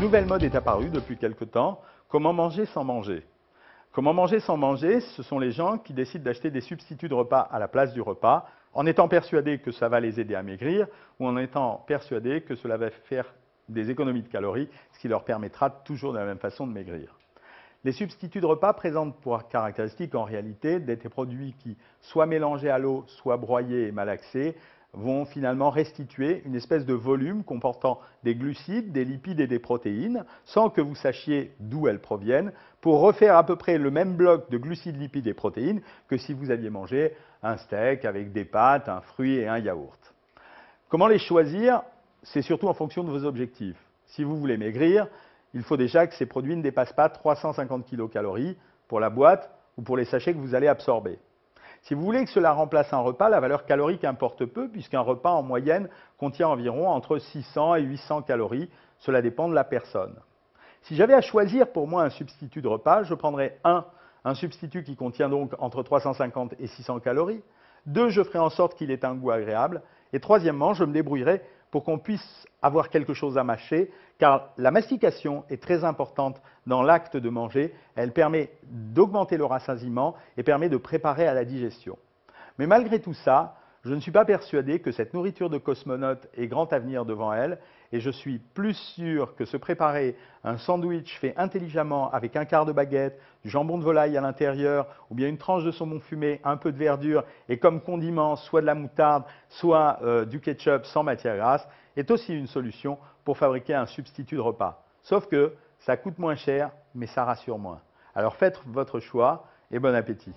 nouvelle mode est apparue depuis quelque temps, comment manger sans manger. Comment manger sans manger, ce sont les gens qui décident d'acheter des substituts de repas à la place du repas, en étant persuadés que ça va les aider à maigrir, ou en étant persuadés que cela va faire des économies de calories, ce qui leur permettra toujours de la même façon de maigrir. Les substituts de repas présentent pour caractéristique en réalité d'être des produits qui, soit mélangés à l'eau, soit broyés et malaxés, vont finalement restituer une espèce de volume comportant des glucides, des lipides et des protéines, sans que vous sachiez d'où elles proviennent, pour refaire à peu près le même bloc de glucides, lipides et protéines que si vous aviez mangé un steak avec des pâtes, un fruit et un yaourt. Comment les choisir? C'est surtout en fonction de vos objectifs. Si vous voulez maigrir, il faut déjà que ces produits ne dépassent pas 350 kcal pour la boîte ou pour les sachets que vous allez absorber. Si vous voulez que cela remplace un repas, la valeur calorique importe peu puisqu'un repas en moyenne contient environ entre 600 et 800 calories. Cela dépend de la personne. Si j'avais à choisir pour moi un substitut de repas, je prendrais un substitut qui contient donc entre 350 et 600 calories. 2, je ferai en sorte qu'il ait un goût agréable. Et troisièmement, je me débrouillerai pour qu'on puisse avoir quelque chose à mâcher, car la mastication est très importante dans l'acte de manger. Elle permet d'augmenter le rassasiement et permet de préparer à la digestion. Mais malgré tout ça, je ne suis pas persuadé que cette nourriture de cosmonaute ait grand avenir devant elle, et je suis plus sûr que se préparer un sandwich fait intelligemment avec un quart de baguette, du jambon de volaille à l'intérieur, ou bien une tranche de saumon fumé, un peu de verdure, et comme condiment, soit de la moutarde, soit du ketchup sans matière grasse, est aussi une solution pour fabriquer un substitut de repas. Sauf que ça coûte moins cher, mais ça rassure moins. Alors faites votre choix et bon appétit.